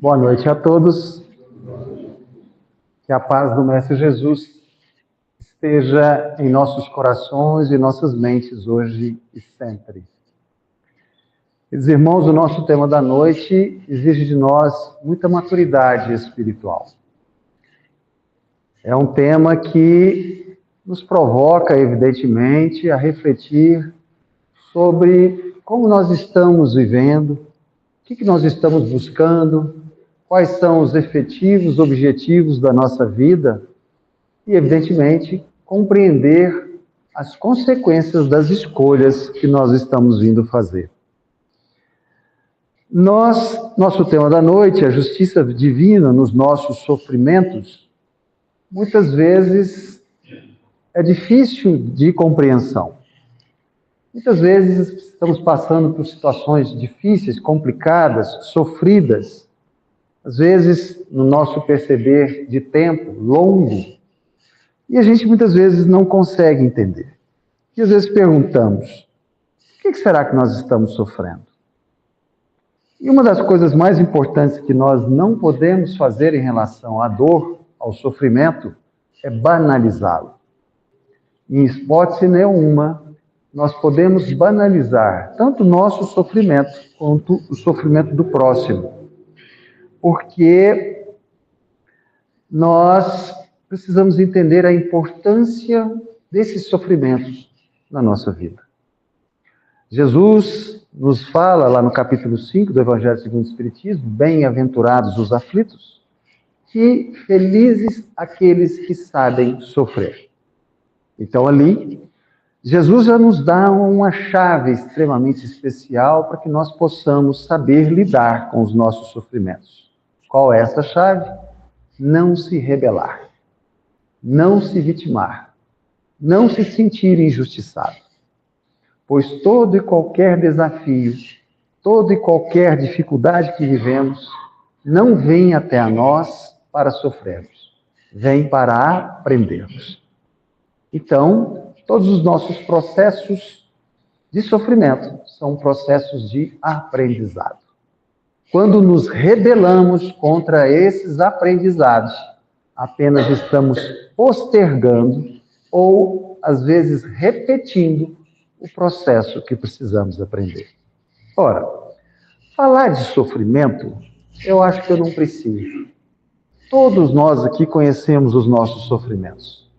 Boa noite a todos. Que a paz do Mestre Jesus esteja em nossos corações e nossas mentes hoje e sempre. Queridos irmãos, o nosso tema da noite exige de nós muita maturidade espiritual. É um tema que nos provoca, evidentemente, a refletir sobre como nós estamos vivendo, o que nós estamos buscando, quais são os efetivos objetivos da nossa vida e, evidentemente, compreender as consequências das escolhas que nós estamos vindo fazer. Nosso tema da noite, a justiça divina nos nossos sofrimentos, muitas vezes é difícil de compreensão. Muitas vezes estamos passando por situações difíceis, complicadas, sofridas, às vezes, no nosso perceber de tempo longo, e a gente muitas vezes não consegue entender. E às vezes perguntamos, o que será que nós estamos sofrendo? E uma das coisas mais importantes que nós não podemos fazer em relação à dor, ao sofrimento, é banalizá-lo. Em hipótese nenhuma, nós podemos banalizar tanto o nosso sofrimento quanto o sofrimento do próximo. Porque nós precisamos entender a importância desses sofrimentos na nossa vida. Jesus nos fala lá no capítulo 5 do Evangelho segundo o Espiritismo, bem-aventurados os aflitos, que felizes aqueles que sabem sofrer. Então ali, Jesus já nos dá uma chave extremamente especial para que nós possamos saber lidar com os nossos sofrimentos. Qual é essa chave? Não se rebelar, não se vitimar, não se sentir injustiçado. Pois todo e qualquer desafio, toda e qualquer dificuldade que vivemos, não vem até a nós para sofrermos, vem para aprendermos. Então, todos os nossos processos de sofrimento são processos de aprendizado. Quando nos rebelamos contra esses aprendizados, apenas estamos postergando ou, às vezes, repetindo o processo que precisamos aprender. Ora, falar de sofrimento, eu acho que eu não preciso. Todos nós aqui conhecemos os nossos sofrimentos.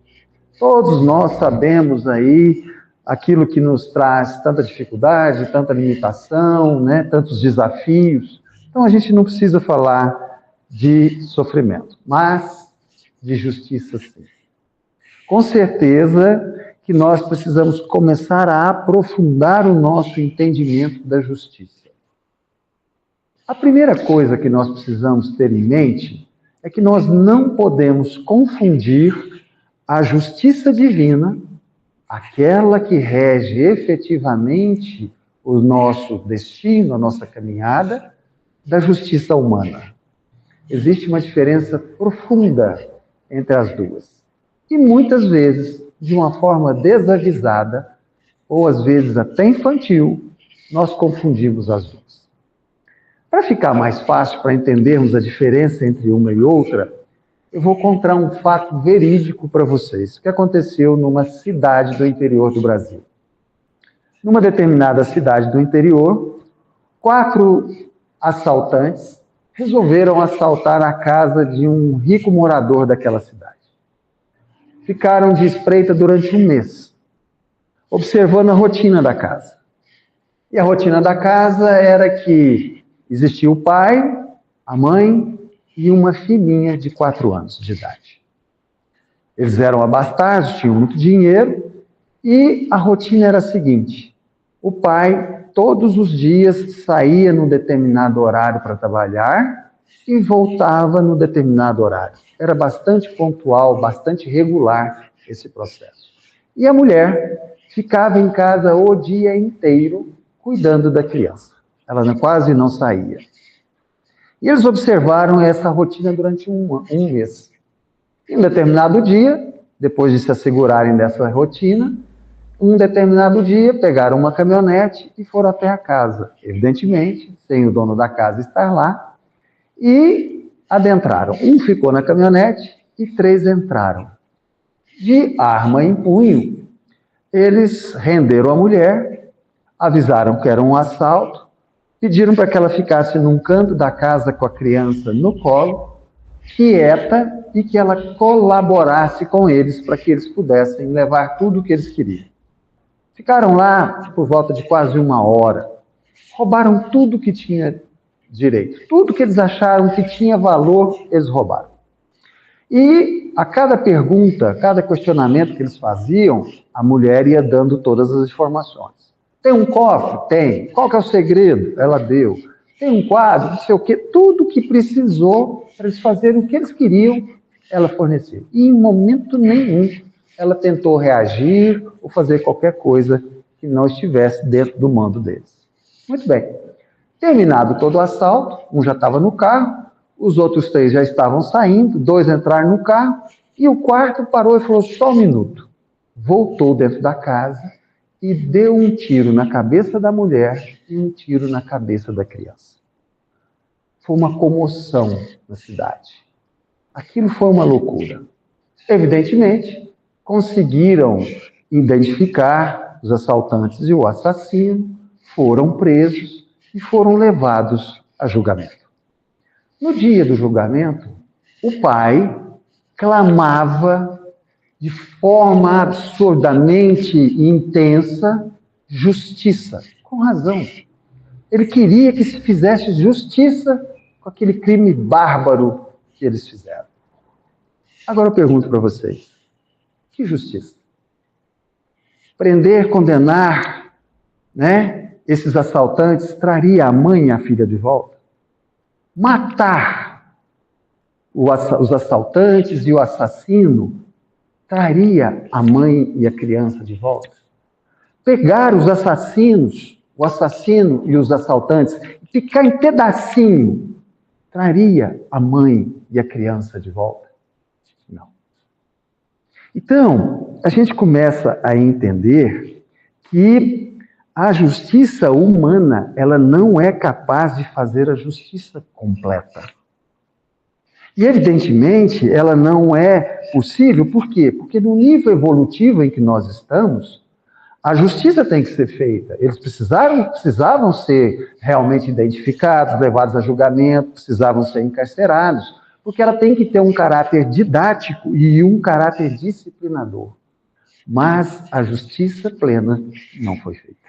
Todos nós sabemos aí aquilo que nos traz tanta dificuldade, tanta limitação, né, tantos desafios. Então, a gente não precisa falar de sofrimento, mas de justiça, sim. Com certeza que nós precisamos começar a aprofundar o nosso entendimento da justiça. A primeira coisa que nós precisamos ter em mente é que nós não podemos confundir a justiça divina, aquela que rege efetivamente o nosso destino, a nossa caminhada, da justiça humana. Existe uma diferença profunda entre as duas. E muitas vezes, de uma forma desavisada, ou às vezes até infantil, nós confundimos as duas. Para ficar mais fácil, para entendermos a diferença entre uma e outra, eu vou contar um fato verídico para vocês, que aconteceu numa cidade do interior do Brasil. Numa determinada cidade do interior, 4 assaltantes resolveram assaltar a casa de um rico morador daquela cidade. Ficaram de espreita durante um mês, observando a rotina da casa. E a rotina da casa era que existia o pai, a mãe e uma filhinha de 4 anos de idade. Eles eram abastados, tinham muito dinheiro, e a rotina era a seguinte: o pai todos os dias saía num determinado horário para trabalhar e voltava num determinado horário. Era bastante pontual, bastante regular esse processo. E a mulher ficava em casa o dia inteiro cuidando da criança. Ela quase não saía. E eles observaram essa rotina durante um mês. Em um determinado dia, depois de se assegurarem dessa rotina, um determinado dia, pegaram uma caminhonete e foram até a casa. Evidentemente, sem o dono da casa estar lá. e adentraram. Um ficou na caminhonete e 3 entraram. De arma em punho, eles renderam a mulher, avisaram que era um assalto, pediram para que ela ficasse num canto da casa com a criança no colo, quieta, e que ela colaborasse com eles para que eles pudessem levar tudo o que eles queriam. Ficaram lá por volta de quase 1 hora. Roubaram tudo que tinha direito. Tudo que eles acharam que tinha valor, eles roubaram. E a cada pergunta, a cada questionamento que eles faziam, a mulher ia dando todas as informações. Tem um cofre? Tem. Qual que é o segredo? Ela deu. Tem um quadro? Não sei o quê. Tudo que precisou para eles fazerem o que eles queriam, ela forneceu. E em momento nenhum ela tentou reagir ou fazer qualquer coisa que não estivesse dentro do mando deles. Muito bem. Terminado todo o assalto, um já estava no carro, os outros 3 já estavam saindo, 2 entraram no carro, e o quarto parou e falou, só um minuto. Voltou dentro da casa e deu um tiro na cabeça da mulher e um tiro na cabeça da criança. Foi uma comoção na cidade. Aquilo foi uma loucura. Evidentemente, conseguiram identificar os assaltantes e o assassino, foram presos e foram levados a julgamento. No dia do julgamento, o pai clamava de forma absurdamente intensa justiça, com razão. Ele queria que se fizesse justiça com aquele crime bárbaro que eles fizeram. Agora eu pergunto para vocês, que justiça? Prender, condenar, esses assaltantes traria a mãe e a filha de volta? Matar os assaltantes e o assassino traria a mãe e a criança de volta? Pegar os assassinos, o assassino e os assaltantes, e ficar em pedacinho, traria a mãe e a criança de volta? Não. Então, a gente começa a entender que a justiça humana, ela não é capaz de fazer a justiça completa. E, evidentemente, ela não é possível, por quê? Porque no nível evolutivo em que nós estamos, a justiça tem que ser feita. Eles precisavam ser realmente identificados, levados a julgamento, precisavam ser encarcerados, porque ela tem que ter um caráter didático e um caráter disciplinador. Mas a justiça plena não foi feita.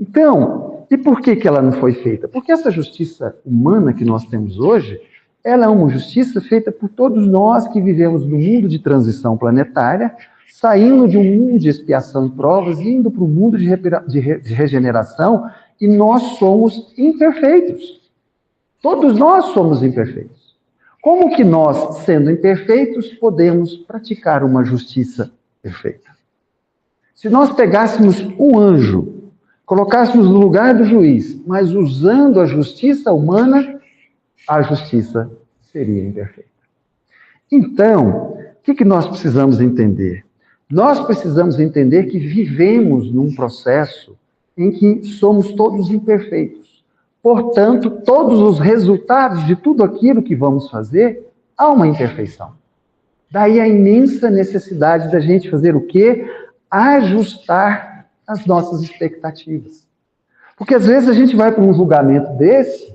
Então, e por que ela não foi feita? Porque essa justiça humana que nós temos hoje, ela é uma justiça feita por todos nós que vivemos no mundo de transição planetária, saindo de um mundo de expiação e provas e indo para o mundo de regeneração, e nós somos imperfeitos. Todos nós somos imperfeitos. Como que nós, sendo imperfeitos, podemos praticar uma justiça perfeita? Se nós pegássemos um anjo, colocássemos no lugar do juiz, mas usando a justiça humana, a justiça seria imperfeita. Então, o que nós precisamos entender? Nós precisamos entender que vivemos num processo em que somos todos imperfeitos. Portanto, todos os resultados de tudo aquilo que vamos fazer, há uma imperfeição. Daí a imensa necessidade da gente fazer o quê? Ajustar as nossas expectativas. Porque às vezes a gente vai para um julgamento desse,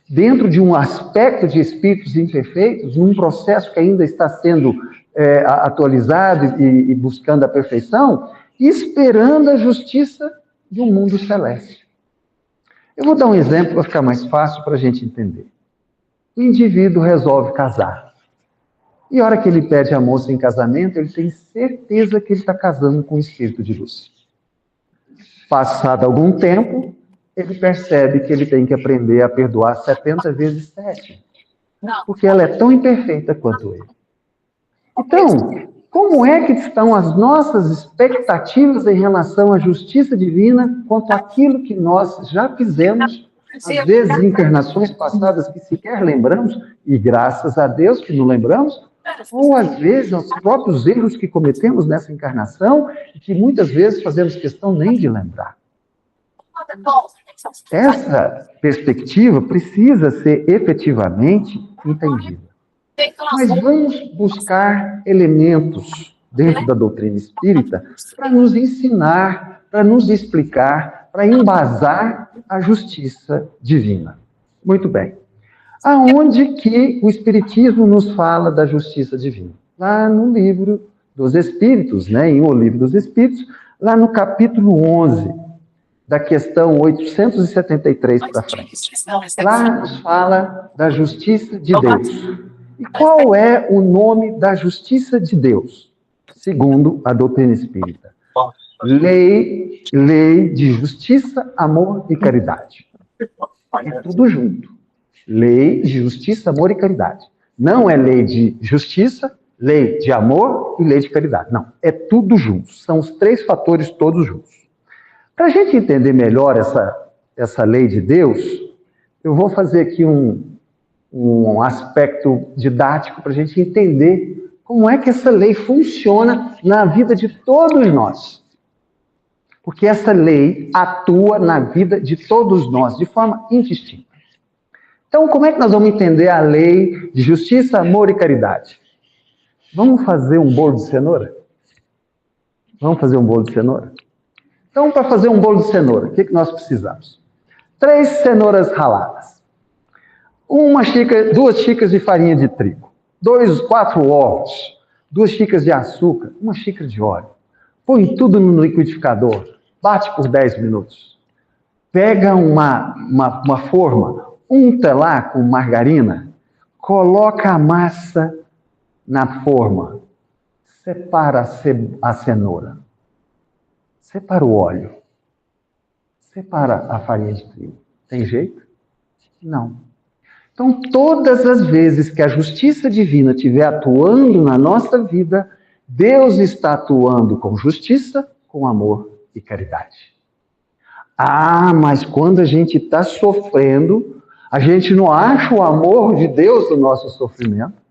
dentro de um aspecto de espíritos imperfeitos, num processo que ainda está sendo atualizado e buscando a perfeição, esperando a justiça de um mundo celeste. Eu vou dar um exemplo para ficar mais fácil para a gente entender. O indivíduo resolve casar. E a hora que ele pede a moça em casamento, ele tem certeza que ele está casando com um espírito de luz. Passado algum tempo, ele percebe que ele tem que aprender a perdoar 70 vezes 7. Porque ela é tão imperfeita quanto ele. Então, como é que estão as nossas expectativas em relação à justiça divina quanto àquilo que nós já fizemos, às vezes em encarnações passadas que sequer lembramos, e graças a Deus que não lembramos, ou às vezes aos próprios erros que cometemos nessa encarnação e que muitas vezes fazemos questão nem de lembrar. Essa perspectiva precisa ser efetivamente entendida. Mas vamos buscar elementos dentro da doutrina espírita para nos ensinar, para nos explicar, para embasar a justiça divina. Muito bem. Aonde que o Espiritismo nos fala da justiça divina? Lá no livro dos Espíritos, em O Livro dos Espíritos, lá no capítulo 11, da questão 873 para frente. Lá nos fala da justiça de Deus. E qual é o nome da justiça de Deus? Segundo a doutrina espírita. Lei de justiça, amor e caridade. É tudo junto. Lei de justiça, amor e caridade. Não é lei de justiça, lei de amor e lei de caridade. Não, é tudo junto. São os três fatores todos juntos. Para a gente entender melhor essa lei de Deus, eu vou fazer aqui um aspecto didático para a gente entender como é que essa lei funciona na vida de todos nós. Porque essa lei atua na vida de todos nós de forma indistinta. Então, como é que nós vamos entender a lei de justiça, amor e caridade? Vamos fazer um bolo de cenoura? Vamos fazer um bolo de cenoura? Então, para fazer um bolo de cenoura, o que nós precisamos? 3 cenouras raladas. 2 xícaras de farinha de trigo. 4 ovos. 2 xícaras de açúcar. 1 xícara de óleo. Põe tudo no liquidificador. Bate por 10 minutos. Pega uma forma, unta lá com margarina, coloca a massa na forma, separa a cenoura, separa o óleo, separa a farinha de trigo. Tem jeito? Não. Então, todas as vezes que a justiça divina estiver atuando na nossa vida, Deus está atuando com justiça, com amor e caridade. Mas quando a gente está sofrendo, a gente não acha o amor de Deus no nosso sofrimento,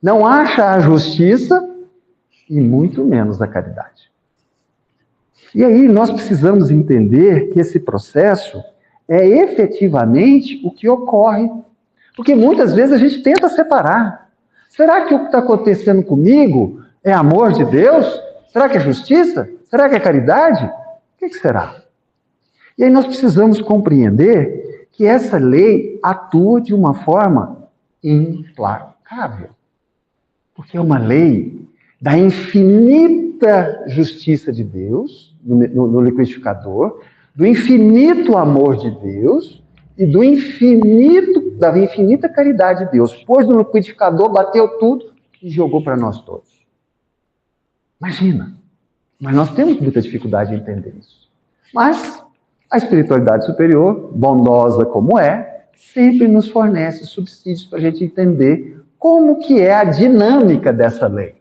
não acha a justiça e muito menos a caridade. E aí nós precisamos entender que esse processo é efetivamente o que ocorre. Porque muitas vezes a gente tenta separar. Será que o que está acontecendo comigo é amor de Deus? Será que é justiça? Será que é caridade? O que será? E aí nós precisamos compreender que essa lei atua de uma forma implacável. Porque é uma lei da infinita justiça de Deus, no liquidificador, do infinito amor de Deus e da infinita caridade de Deus. Pôs no liquidificador, bateu tudo e jogou para nós todos. Imagina. Mas nós temos muita dificuldade em entender isso. Mas a espiritualidade superior, bondosa como é, sempre nos fornece subsídios para a gente entender como que é a dinâmica dessa lei.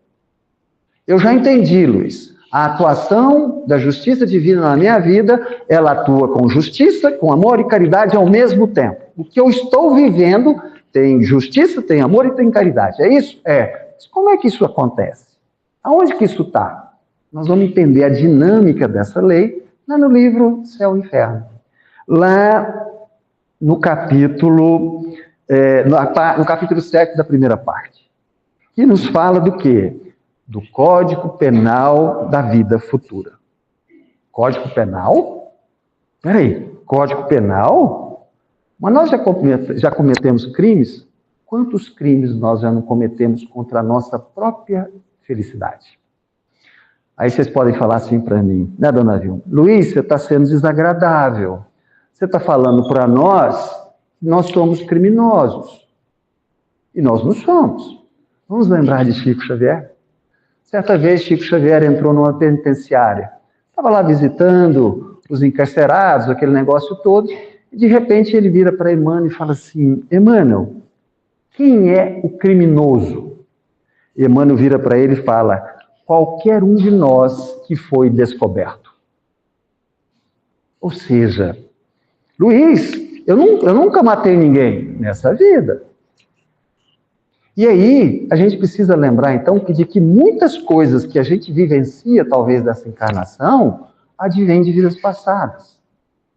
Eu já entendi, Luiz. A atuação da justiça divina na minha vida, ela atua com justiça, com amor e caridade ao mesmo tempo. O que eu estou vivendo tem justiça, tem amor e tem caridade. É isso? É. Mas como é que isso acontece? Aonde que isso está? Nós vamos entender a dinâmica dessa lei lá no livro Céu e Inferno. Lá no capítulo 7 da primeira parte. Que nos fala do quê? Do Código Penal da vida futura. Código Penal? Peraí, Código Penal? Mas nós já cometemos crimes? Quantos crimes nós já não cometemos contra a nossa própria felicidade? Aí vocês podem falar assim para mim, né, dona Vilma? Luiz, você está sendo desagradável. Você está falando para nós que nós somos criminosos. E nós não somos. Vamos lembrar de Chico Xavier? Certa vez, Chico Xavier entrou numa penitenciária. Estava lá visitando os encarcerados, aquele negócio todo, e de repente ele vira para Emmanuel e fala assim, Emmanuel, quem é o criminoso? E Emmanuel vira para ele e fala, qualquer um de nós que foi descoberto. Ou seja, Luiz, eu nunca matei ninguém nessa vida. E aí, a gente precisa lembrar, então, de que muitas coisas que a gente vivencia, talvez, dessa encarnação, advêm de vidas passadas.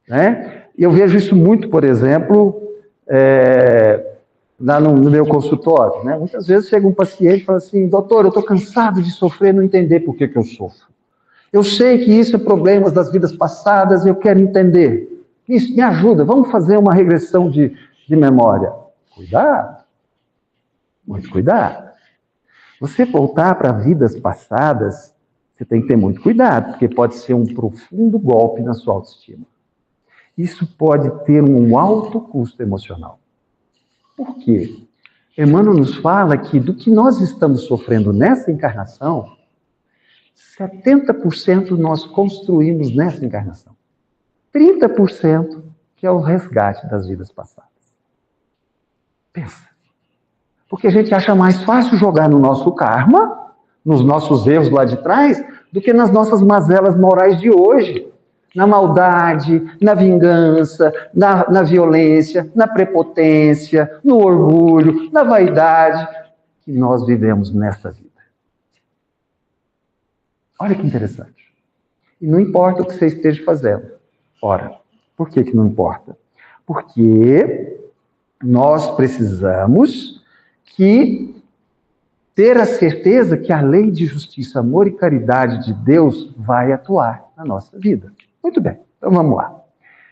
né? E eu vejo isso muito, por exemplo, lá no meu consultório, né? Muitas vezes chega um paciente e fala assim, doutor, eu estou cansado de sofrer, não entender por que eu sofro. Eu sei que isso é problemas das vidas passadas, eu quero entender. Isso, me ajuda, vamos fazer uma regressão de memória. Cuidado, muito cuidado. Você voltar para vidas passadas, você tem que ter muito cuidado, porque pode ser um profundo golpe na sua autoestima. Isso pode ter um alto custo emocional. Por quê? Emmanuel nos fala que do que nós estamos sofrendo nessa encarnação, 70% nós construímos nessa encarnação. 30% que é o resgate das vidas passadas. Pensa. Porque a gente acha mais fácil jogar no nosso karma, nos nossos erros lá de trás, do que nas nossas mazelas morais de hoje. Na maldade, na vingança, na violência, na prepotência, no orgulho, na vaidade que nós vivemos nessa vida. Olha que interessante. E não importa o que você esteja fazendo. Ora, por que não importa? Porque nós precisamos ter a certeza que a lei de justiça, amor e caridade de Deus vai atuar na nossa vida. Muito bem, então vamos lá.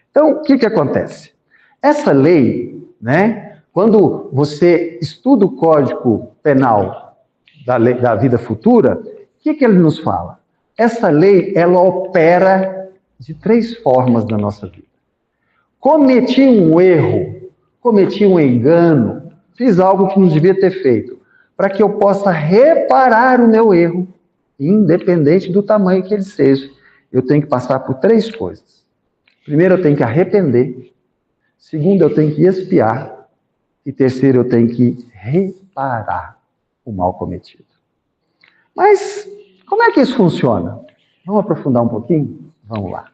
Então, o que acontece? Essa lei, né, quando você estuda o Código Penal da vida futura, o que ele nos fala? Essa lei, ela opera de 3 formas na nossa vida. Cometi um erro, cometi um engano, fiz algo que não devia ter feito, para que eu possa reparar o meu erro, independente do tamanho que ele seja. Eu tenho que passar por 3 coisas. Primeiro, eu tenho que arrepender. Segundo, eu tenho que expiar. E terceiro, eu tenho que reparar o mal cometido. Mas, como é que isso funciona? Vamos aprofundar um pouquinho? Vamos lá.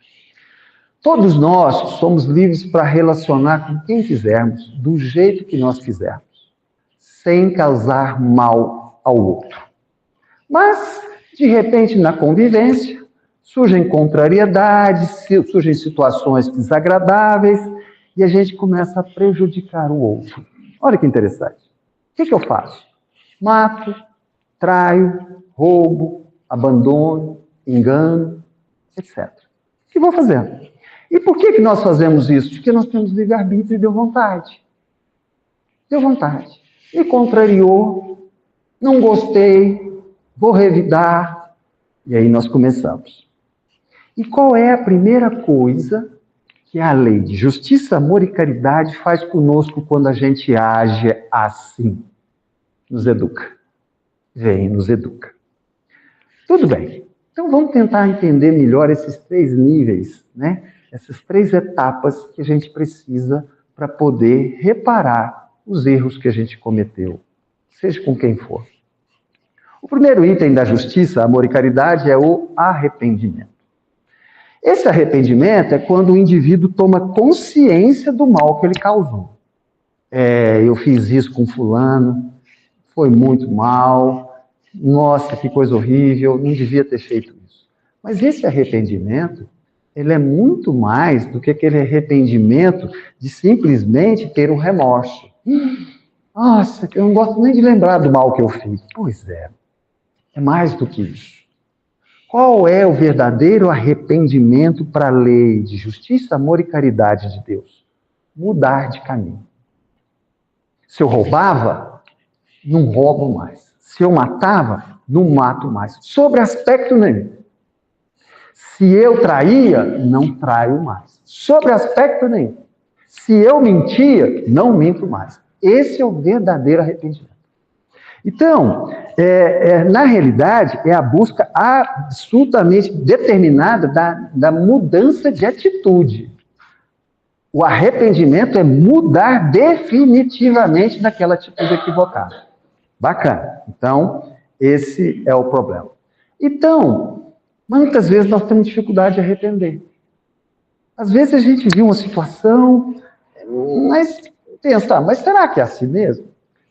Todos nós somos livres para relacionar com quem quisermos, do jeito que nós quisermos, sem causar mal ao outro. Mas, de repente, na convivência, surgem contrariedades, surgem situações desagradáveis e a gente começa a prejudicar o outro. Olha que interessante. O que eu faço? Mato, traio, roubo, abandono, engano, etc. O que vou fazer? E por que nós fazemos isso? Porque nós temos livre-arbítrio e deu vontade. Deu vontade. Me contrariou, não gostei, vou revidar. E aí nós começamos. E qual é a primeira coisa que a lei de justiça, amor e caridade faz conosco quando a gente age assim? Nos educa. Vem, nos educa. Tudo bem. Então vamos tentar entender melhor esses 3 níveis, né? Essas 3 etapas que a gente precisa para poder reparar os erros que a gente cometeu, seja com quem for. O primeiro item da justiça, amor e caridade, é o arrependimento. Esse arrependimento é quando o indivíduo toma consciência do mal que ele causou. Eu fiz isso com fulano, foi muito mal, nossa, que coisa horrível, não devia ter feito isso. Mas esse arrependimento, ele é muito mais do que aquele arrependimento de simplesmente ter um remorso. Nossa, eu não gosto nem de lembrar do mal que eu fiz. Pois é mais do que isso. Qual é o verdadeiro arrependimento para a lei de justiça, amor e caridade de Deus? Mudar de caminho. Se eu roubava, não roubo mais. Se eu matava, não mato mais. Sobre aspecto nenhum. Se eu traía, não traio mais. Sobre aspecto nenhum. Se eu mentia, não minto mais. Esse é o verdadeiro arrependimento. Então, na realidade, é a busca absolutamente determinada da mudança de atitude. O arrependimento é mudar definitivamente daquela atitude equivocada. Bacana. Então, esse é o problema. Então, muitas vezes nós temos dificuldade de arrepender. Às vezes a gente viu uma situação, mas pensa, mas será que é assim mesmo?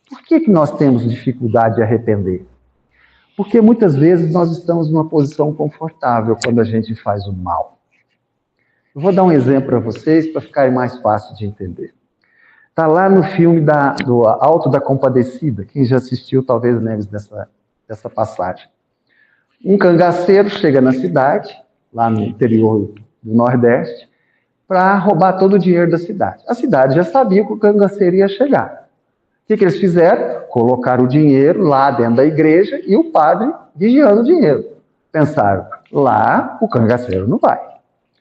Por que nós temos dificuldade de arrepender? Porque muitas vezes nós estamos numa posição confortável quando a gente faz o mal. Eu vou dar um exemplo para vocês, para ficar mais fácil de entender. Está lá no filme do Alto da Compadecida, quem já assistiu talvez lembre dessa passagem. Um cangaceiro chega na cidade, lá no interior do Nordeste, para roubar todo o dinheiro da cidade. A cidade já sabia que o cangaceiro ia chegar. O que eles fizeram? Colocaram o dinheiro lá dentro da igreja e o padre vigiando o dinheiro. Pensaram, lá o cangaceiro não vai.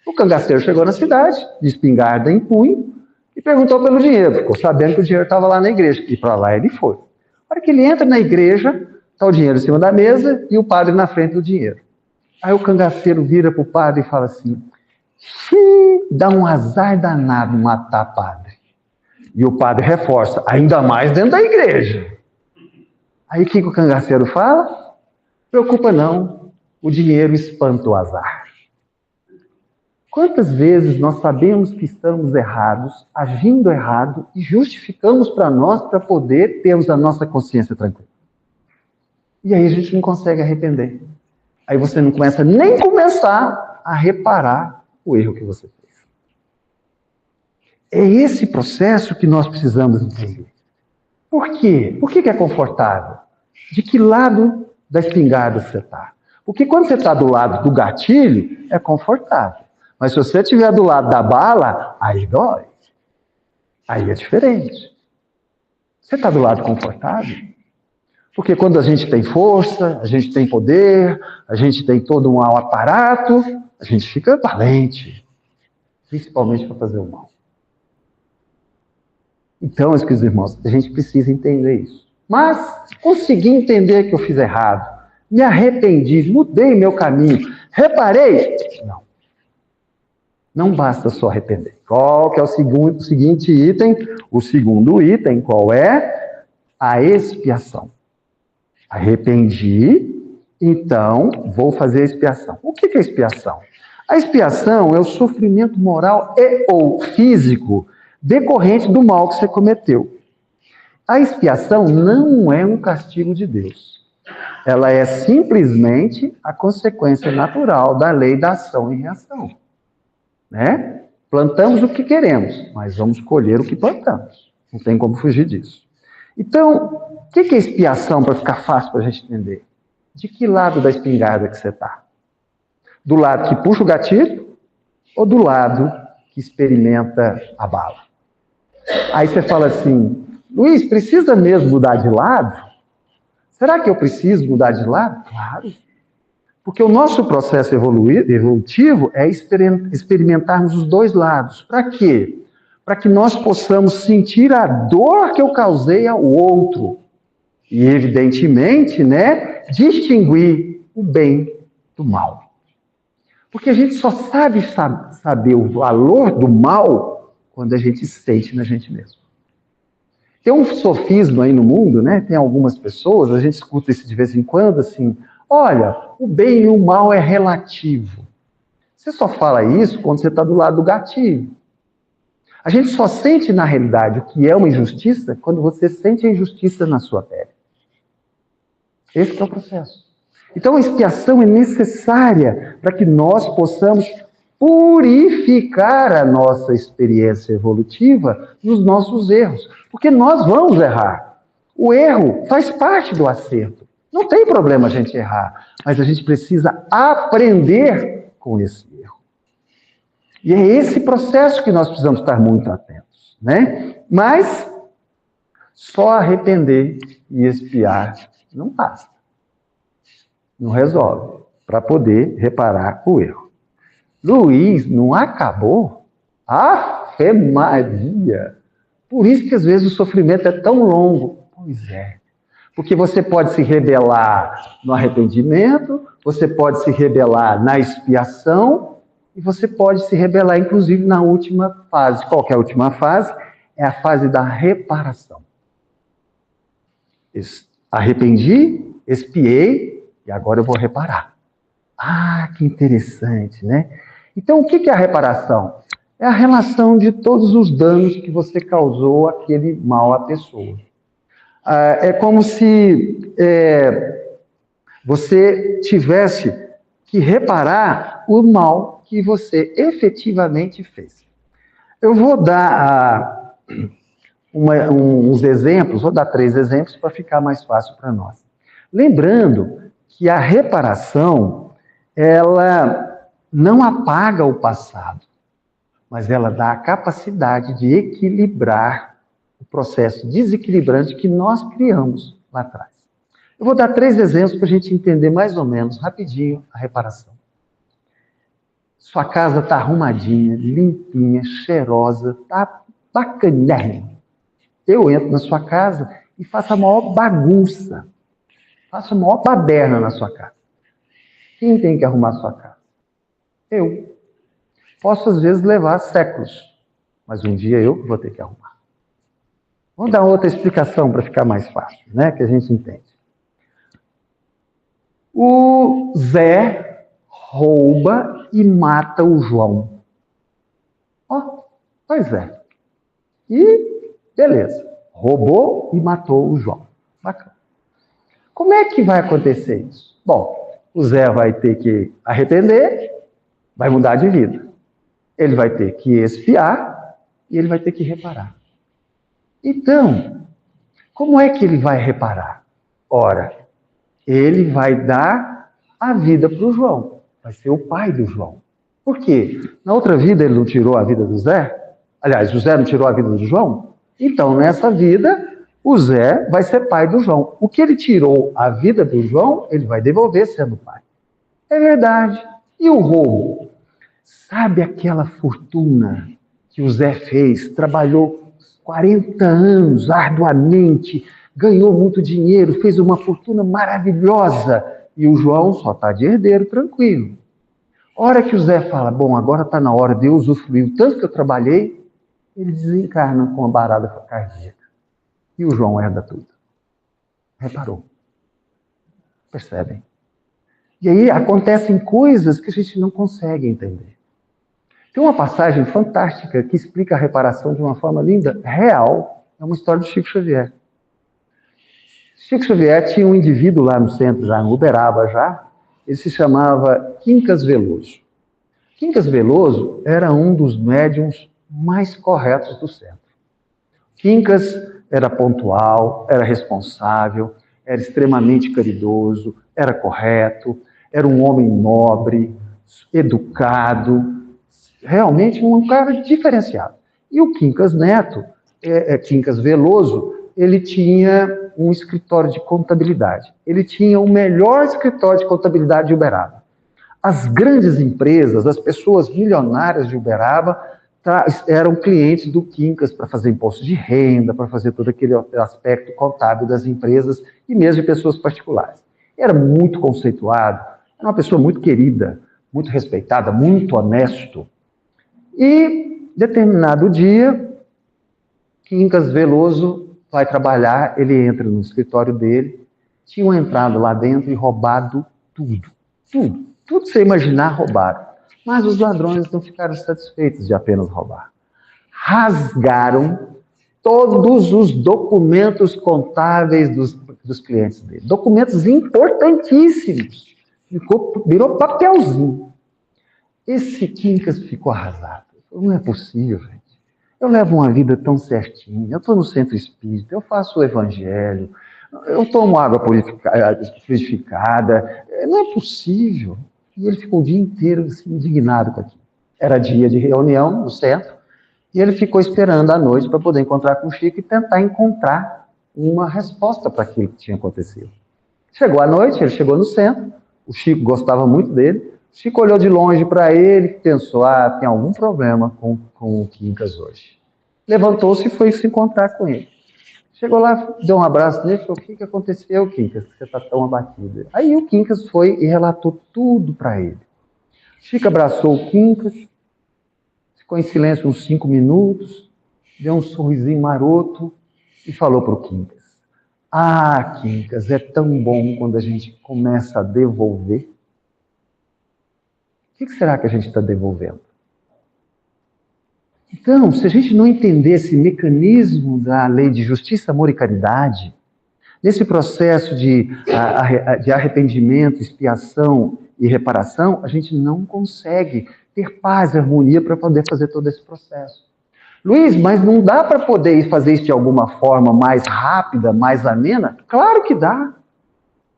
O cangaceiro chegou na cidade, de espingarda em punho, e perguntou pelo dinheiro. Ficou sabendo que o dinheiro estava lá na igreja. E para lá ele foi. Na hora que ele entra na igreja, está o dinheiro em cima da mesa e o padre na frente do dinheiro. Aí o cangaceiro vira para o padre e fala assim, dá um azar danado matar padre. E o padre reforça, ainda mais dentro da igreja. Aí o que o cangaceiro fala? Preocupa não, o dinheiro espanta o azar. Quantas vezes nós sabemos que estamos errados, agindo errado, e justificamos para nós para poder termos a nossa consciência tranquila? E aí a gente não consegue arrepender. Aí você não começa nem começar a reparar o erro que você fez. É esse processo que nós precisamos entender. Por quê? Por que é confortável? De que lado da espingarda você está? Porque quando você está do lado do gatilho, é confortável. Mas se você estiver do lado da bala, aí dói. Aí é diferente. Você está do lado confortável? Porque quando a gente tem força, a gente tem poder, a gente tem todo um aparato, a gente fica valente. Principalmente para fazer o mal. Então, meus queridos irmãos, a gente precisa entender isso. Mas, consegui entender que eu fiz errado, me arrependi, mudei meu caminho, reparei? Não. Não basta só arrepender. Qual que é o seguinte item? O segundo item, qual é? A expiação. Arrependi, então vou fazer a expiação. O que é expiação? A expiação é o sofrimento moral e ou físico decorrente do mal que você cometeu. A expiação não é um castigo de Deus. Ela é simplesmente a consequência natural da lei da ação e reação. Né? Plantamos o que queremos, mas vamos colher o que plantamos. Não tem como fugir disso. Então, o que é expiação para ficar fácil para a gente entender? De que lado da espingarda que você está? Do lado que puxa o gatilho ou do lado que experimenta a bala? Aí você fala assim, Luiz, precisa mesmo mudar de lado? Será que eu preciso mudar de lado? Claro. Porque o nosso processo evolutivo é experimentarmos os dois lados. Para quê? Para que nós possamos sentir a dor que eu causei ao outro. E, evidentemente, né, distinguir o bem do mal. Porque a gente só saber o valor do mal quando a gente sente na gente mesmo. Tem um sofisma aí no mundo, né? Tem algumas pessoas, a gente escuta isso de vez em quando, assim, olha, o bem e o mal é relativo. Você só fala isso quando você está do lado do gatilho. A gente só sente, na realidade, o que é uma injustiça quando você sente a injustiça na sua pele. Esse é o processo. Então, a expiação é necessária para que nós possamos purificar a nossa experiência evolutiva nos nossos erros. Porque nós vamos errar. O erro faz parte do acerto. Não tem problema a gente errar, mas a gente precisa aprender com esse erro. E é esse processo que nós precisamos estar muito atentos, né? Mas só arrepender e expiar não basta. Não resolve, para poder reparar o erro. Luiz, não acabou? Ave Maria! Por isso que às vezes o sofrimento é tão longo. Pois é. Porque você pode se rebelar no arrependimento, você pode se rebelar na expiação, e você pode se rebelar, inclusive, na última fase. Qual que é a última fase? É a fase da reparação. Arrependi, expiei, e agora eu vou reparar. Ah, que interessante, né? Então, o que é a reparação? É a relação de todos os danos que você causou àquele mal à pessoa. É como se você tivesse que reparar o mal que você efetivamente fez. Eu vou dar uns exemplos, vou dar 3 exemplos para ficar mais fácil para nós. Lembrando que a reparação, ela não apaga o passado, mas ela dá a capacidade de equilibrar o processo desequilibrante que nós criamos lá atrás. Eu vou dar 3 exemplos para a gente entender mais ou menos, rapidinho, a reparação. Sua casa está arrumadinha, limpinha, cheirosa, está bacanérrima. Eu entro na sua casa e faço a maior bagunça, faço a maior baderna na sua casa. Quem tem que arrumar a sua casa? Eu. Posso, às vezes, levar séculos, mas um dia eu vou ter que arrumar. Vamos dar outra explicação para ficar mais fácil, né? Que a gente entende. O Zé rouba e mata o João. Ó, pois é. E, beleza, roubou e matou o João. Bacana. Como é que vai acontecer isso? Bom, o Zé vai ter que arrepender, vai mudar de vida. Ele vai ter que expiar e ele vai ter que reparar. Então, como é que ele vai reparar? Ora, ele vai dar a vida para o João. Vai ser o pai do João. Por quê? Na outra vida ele não tirou a vida do Zé? Aliás, o Zé não tirou a vida do João? Então, nessa vida, o Zé vai ser pai do João. O que ele tirou a vida do João, ele vai devolver sendo pai. É verdade. E o roubo? Sabe aquela fortuna que o Zé fez? Trabalhou 40 anos arduamente, ganhou muito dinheiro, fez uma fortuna maravilhosa. E o João só está de herdeiro, tranquilo. Hora que o Zé fala, bom, agora está na hora de eu usufruir o tanto que eu trabalhei, ele desencarna com uma barada cardíaca. E o João herda tudo. Reparou? Percebem? E aí acontecem coisas que a gente não consegue entender. Tem uma passagem fantástica que explica a reparação de uma forma linda, real. É uma história do Chico Xavier. Chico Xavier tinha um indivíduo lá no centro, já em Uberaba já, ele se chamava Quincas Veloso. Quincas Veloso era um dos médiuns mais corretos do centro. Quincas era pontual, era responsável, era extremamente caridoso, era correto, era um homem nobre, educado, realmente um cara diferenciado. E o Quincas Neto, Quincas Veloso, ele tinha um escritório de contabilidade. Ele tinha o melhor escritório de contabilidade de Uberaba. As grandes empresas, as pessoas milionárias de Uberaba, eram clientes do Quincas para fazer imposto de renda, para fazer todo aquele aspecto contábil das empresas e mesmo de pessoas particulares. Era muito conceituado, era uma pessoa muito querida, muito respeitada, muito honesto. E, determinado dia, Quincas Veloso vai trabalhar, ele entra no escritório dele, tinham entrado lá dentro e roubado tudo. Tudo você imaginar roubaram. Mas os ladrões não ficaram satisfeitos de apenas roubar. Rasgaram todos os documentos contábeis dos clientes dele. Documentos importantíssimos. Virou papelzinho. Esse Quincas ficou arrasado. Não é possível, gente. Eu levo uma vida tão certinha, eu estou no centro espírita, eu faço o evangelho, eu tomo água purificada, não é possível. E ele ficou o dia inteiro assim, indignado com aquilo. Era dia de reunião no centro, e ele ficou esperando à noite para poder encontrar com o Chico e tentar encontrar uma resposta para aquilo que tinha acontecido. Chegou à noite, ele chegou no centro, o Chico gostava muito dele, o Chico olhou de longe para ele e pensou, tem algum problema com o Quincas hoje. Levantou-se e foi se encontrar com ele. Chegou lá, deu um abraço nele e falou, o que aconteceu, Quincas, que você está tão abatido? Aí o Quincas foi e relatou tudo para ele. Chico abraçou o Quincas, ficou em silêncio uns 5 minutos, deu um sorrisinho maroto e falou para o Quincas, Quincas, é tão bom quando a gente começa a devolver. O que será que a gente está devolvendo? Então, se a gente não entender esse mecanismo da lei de justiça, amor e caridade, nesse processo de arrependimento, expiação e reparação, a gente não consegue ter paz e harmonia para poder fazer todo esse processo. Luiz, mas não dá para poder fazer isso de alguma forma mais rápida, mais amena? Claro que dá.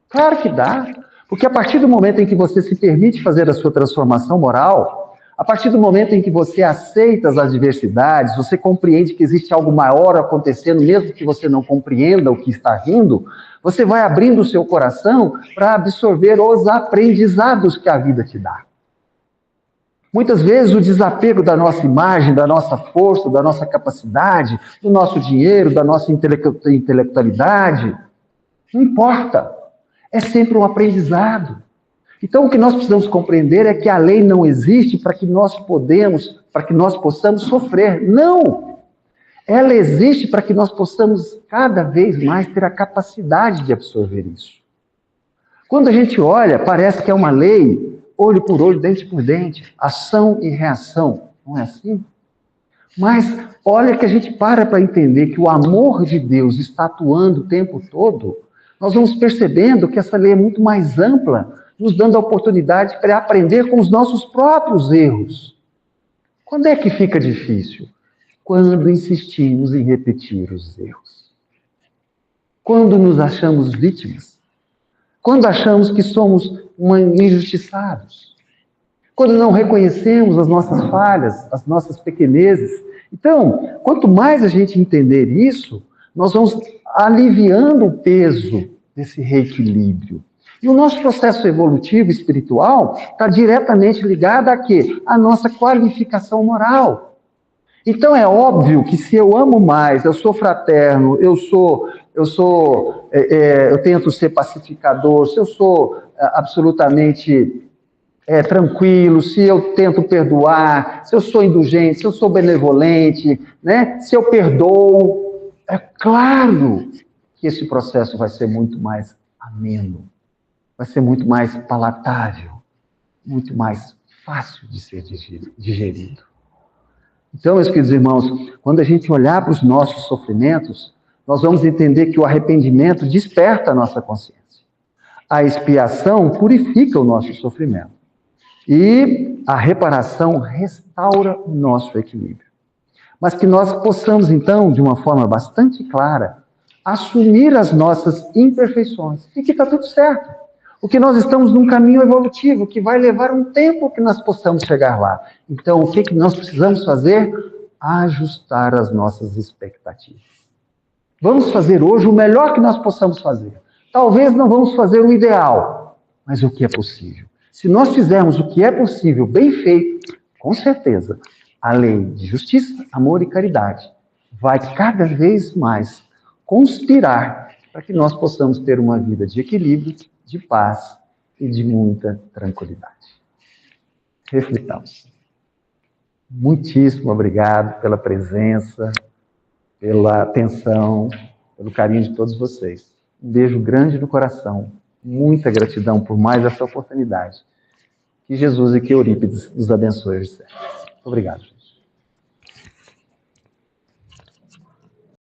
Claro que dá. Porque a partir do momento em que você se permite fazer a sua transformação moral, a partir do momento em que você aceita as adversidades, você compreende que existe algo maior acontecendo, mesmo que você não compreenda o que está vindo, você vai abrindo o seu coração para absorver os aprendizados que a vida te dá. Muitas vezes o desapego da nossa imagem, da nossa força, da nossa capacidade, do nosso dinheiro, da nossa intelectualidade, não importa. É sempre um aprendizado. Então o que nós precisamos compreender é que a lei não existe para que nós possamos sofrer. Não! Ela existe para que nós possamos cada vez mais ter a capacidade de absorver isso. Quando a gente olha, parece que é uma lei, olho por olho, dente por dente, ação e reação. Não é assim? Mas olha que a gente para entender que o amor de Deus está atuando o tempo todo, nós vamos percebendo que essa lei é muito mais ampla, nos dando a oportunidade para aprender com os nossos próprios erros. Quando é que fica difícil? Quando insistimos em repetir os erros. Quando nos achamos vítimas. Quando achamos que somos injustiçados. Quando não reconhecemos as nossas falhas, as nossas pequenezes. Então, quanto mais a gente entender isso, nós vamos aliviando o peso desse reequilíbrio. E o nosso processo evolutivo espiritual está diretamente ligado a quê? A nossa qualificação moral. Então é óbvio que se eu amo mais, eu sou fraterno, eu tento ser pacificador, se eu sou absolutamente tranquilo, se eu tento perdoar, se eu sou indulgente, se eu sou benevolente, né? Se eu perdoo, é claro que esse processo vai ser muito mais ameno, vai ser muito mais palatável, muito mais fácil de ser digerido. Então, meus queridos irmãos, quando a gente olhar para os nossos sofrimentos, nós vamos entender que o arrependimento desperta a nossa consciência. A expiação purifica o nosso sofrimento. E a reparação restaura o nosso equilíbrio. Mas que nós possamos, então, de uma forma bastante clara, assumir as nossas imperfeições. E que está tudo certo. O que nós estamos num caminho evolutivo, que vai levar um tempo que nós possamos chegar lá. Então, o que nós precisamos fazer? Ajustar as nossas expectativas. Vamos fazer hoje o melhor que nós possamos fazer. Talvez não vamos fazer o ideal, mas o que é possível. Se nós fizermos o que é possível, bem feito, com certeza, a lei de justiça, amor e caridade vai cada vez mais conspirar para que nós possamos ter uma vida de equilíbrio, de paz e de muita tranquilidade. Reflitamos. Muitíssimo obrigado pela presença, pela atenção, pelo carinho de todos vocês. Um beijo grande no coração. Muita gratidão por mais essa oportunidade. Que Jesus e que Eurípides nos abençoe. Obrigado.